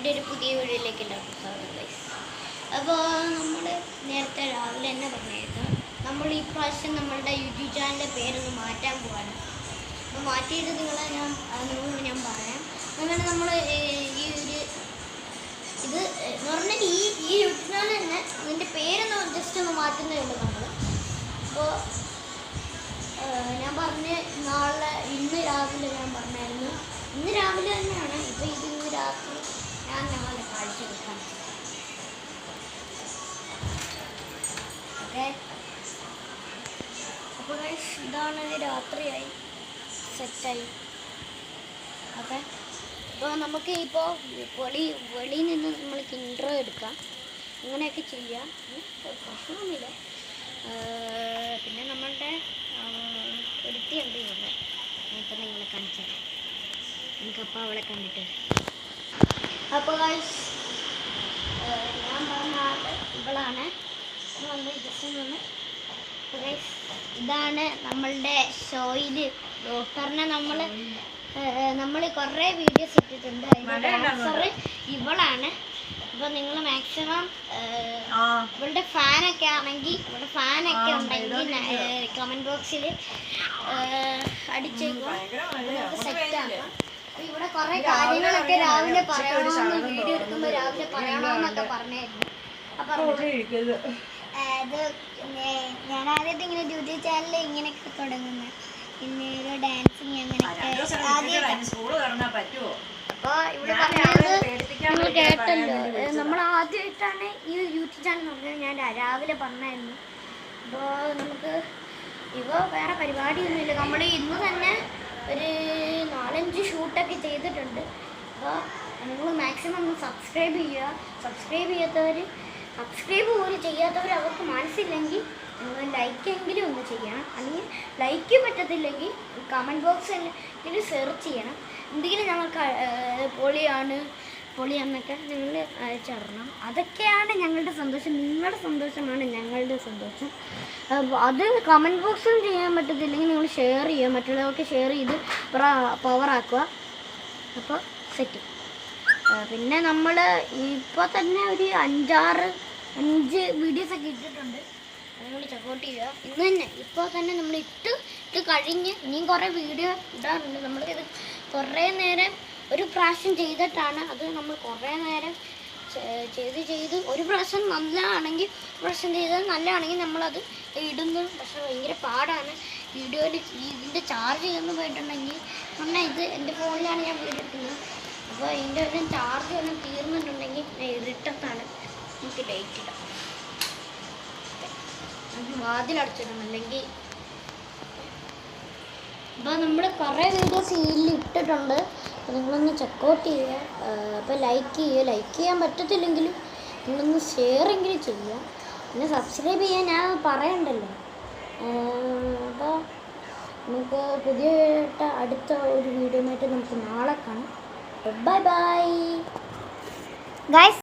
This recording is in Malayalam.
എൻ്റെ ഒരു പുതിയ വീഡിയോയിലേക്ക് എല്ലാവർക്കും സ്വാഗതം ഗൈസ്. അപ്പോൾ നമ്മൾ നേരത്തെ രാവിലെ തന്നെ പറഞ്ഞായിരുന്നു നമ്മൾ ഈ പ്രാവശ്യം നമ്മളുടെ യൂട്യൂബ് ചാനലിൻ്റെ പേരൊന്ന് മാറ്റാൻ പോവാണ്. അപ്പോൾ മാറ്റിയിട്ട് നിങ്ങളോട് ഞാൻ പറയാം. അങ്ങനെ നമ്മൾ ഈ ഒരു ഇത് എന്ന് പറഞ്ഞാൽ ഈ യൂട്യൂബ് ചാനൽ തന്നെ അതിൻ്റെ പേരൊന്ന് ജസ്റ്റ് ഒന്ന് മാറ്റുന്നേ ഉള്ളൂ നമ്മൾ. അപ്പോൾ ഞാൻ പറഞ്ഞ് ഇന്ന് രാവിലെ ഞാൻ പറഞ്ഞായിരുന്നു, ഇന്ന് രാവിലെ തന്നെയാണ്. ഇപ്പോൾ ഇന്ന് രാത്രി ഞാൻ ഞങ്ങളെ കാഴ്ചവെക്കാൻ. ഓക്കെ, അപ്പോൾ ഇതാണ് രാത്രിയായി സെറ്റായി. ഓക്കെ, അപ്പോൾ നമുക്ക് ഇപ്പോൾ വെളിയിൽ നിന്ന് നമ്മൾക്ക് ഇൻട്രോ എടുക്കാം, അങ്ങനെയൊക്കെ ചെയ്യാം, പ്രശ്നമൊന്നുമില്ല. പിന്നെ നമ്മളുടെ ഒരുത്തിയുണ്ട് ഇവിടെ, ഇപ്പം നിങ്ങളെ കാണിച്ചു തരാം. എനിക്കപ്പോൾ അവളെ കണ്ടിട്ട് അപ്പോൾ ഞാൻ പറഞ്ഞ ഇവളാണ് വന്ന് ജസ്റ്റ് നിന്ന്. ഇതാണ് നമ്മളുടെ ഷോയിൽ ഡോക്ടറിനെ നമ്മൾ കുറേ വീഡിയോസ് ഇട്ടിട്ടുണ്ട്. അതിൻ്റെ ഡാൻസർ ഇവളാണ്. അപ്പോൾ നിങ്ങൾ മാക്സിമം ഇവളുടെ ഫാനൊക്കെ ആണെങ്കിൽ ഉണ്ടെങ്കിൽ കമൻറ്റ് ബോക്സിൽ അടിച്ചേക്കും, സെറ്റാണ്. ഇവിടെ കുറേ കാര്യങ്ങളൊക്കെ രാവിലെ പറയണമെന്ന് വീഡിയോ എടുക്കുമ്പോൾ രാവിലെ പറയണമെന്നൊക്കെ പറഞ്ഞായിരുന്നു. അപ്പം അത് ഞാൻ ആദ്യമായിട്ട് ഇങ്ങനെ യൂട്യൂബ് ചാനൽ ഇങ്ങനെയൊക്കെ തുടങ്ങുന്നത്, പിന്നെ ഒരു ഡാൻസിങ് അങ്ങനെയൊക്കെ അപ്പോൾ ഇവിടെ പറഞ്ഞത് നിങ്ങൾ കേട്ടല്ലോ. നമ്മൾ ആദ്യമായിട്ടാണ് ഈ യൂട്യൂബ് ചാനൽ തുടങ്ങുന്നത്, ഞാൻ രാവിലെ പറഞ്ഞായിരുന്നു. അപ്പോൾ നമുക്ക് വേറെ പരിപാടിയൊന്നുമില്ല. നമ്മൾ ഇന്ന് തന്നെ ഒരു 4-5 ഷൂട്ടൊക്കെ ചെയ്തിട്ടുണ്ട്. അപ്പോൾ നിങ്ങൾ മാക്സിമം ഒന്ന് സബ്സ്ക്രൈബ് ചെയ്യുക. സബ്സ്ക്രൈബ് പോലും ചെയ്യാത്തവർ അവർക്ക് മനസ്സില്ലെങ്കിൽ നിങ്ങൾ ലൈക്കെങ്കിലും ഒന്ന് ചെയ്യണം. അല്ലെങ്കിൽ ലൈക്ക് പറ്റത്തില്ലെങ്കിൽ കമൻറ്റ് ബോക്സിൽ സെർച്ച് ചെയ്യണം. എന്തെങ്കിലും ഞങ്ങൾക്ക് പൊളിയാന്നൊക്കെ നിങ്ങൾ അയച്ചിടണം. അതൊക്കെയാണ് ഞങ്ങളുടെ സന്തോഷം. നിങ്ങളുടെ സന്തോഷമാണ് ഞങ്ങളുടെ സന്തോഷം. അത് കമൻറ്റ് ബോക്സിൽ ചെയ്യാൻ പറ്റത്തില്ലെങ്കിൽ നിങ്ങൾ ഷെയർ ചെയ്യുക, മറ്റുള്ളവർക്ക് ഷെയർ ചെയ്ത് പവറാക്കുക. അപ്പോൾ സെറ്റ്. പിന്നെ നമ്മൾ ഇപ്പോൾ തന്നെ ഒരു 5 വീഡിയോസൊക്കെ ഇട്ടിട്ടുണ്ട്. അത് നിങ്ങൾ ചെക്കൗട്ട് ചെയ്യുക. ഇന്ന് തന്നെ ഇപ്പോൾ തന്നെ നമ്മൾ ഇട്ട് കഴിഞ്ഞ് ഇനിയും കുറേ വീഡിയോ ഇടാറുണ്ട്. നമ്മളിത് കുറേ നേരം ഒരു പ്രാവശ്യം ചെയ്തിട്ടാണ് അത്. നമ്മൾ കുറേ നേരം ചെയ്ത് ഒരു പ്രാവശ്യം നല്ലതാണെങ്കിൽ നല്ലതാണെങ്കിൽ നമ്മളത് ഇടുന്നു. പക്ഷെ ഭയങ്കര പാടാണ് വീഡിയോയിൽ. ഇതിൻ്റെ ചാർജ് ചെയ്യുന്നു പോയിട്ടുണ്ടെങ്കിൽ പറഞ്ഞാൽ ഇത് എൻ്റെ ഫോണിലാണ് ഞാൻ വീഡിയോ എടുക്കുന്നത്. അപ്പോൾ ഇതിൻ്റെ ഒരു ചാർജ് ഒന്നും തീർന്നിട്ടുണ്ടെങ്കിൽ ഇരുട്ടത്താണ് എനിക്ക് ലൈറ്റ് ഇടാം. വാതിലടച്ചിടണം അല്ലെങ്കിൽ. അപ്പോൾ നമ്മൾ കുറേ വീഡിയോസ് ഇതിൽ ഇട്ടിട്ടുണ്ട്. അപ്പോൾ നിങ്ങളൊന്ന് ചെക്കൗട്ട് ചെയ്യുക. അപ്പോൾ ലൈക്ക് ചെയ്യാൻ പറ്റത്തില്ലെങ്കിലും നിങ്ങളൊന്ന് ഷെയറെങ്കിലും ചെയ്യുക. പിന്നെ സബ്സ്ക്രൈബ് ചെയ്യാൻ ഞാൻ പറയണ്ടല്ലോ. അപ്പോൾ നമുക്ക് പുതിയതായിട്ട് അടുത്ത ഒരു വീഡിയോ ആയിട്ട് നമുക്ക് നാളെ കാണാം. Bye guys.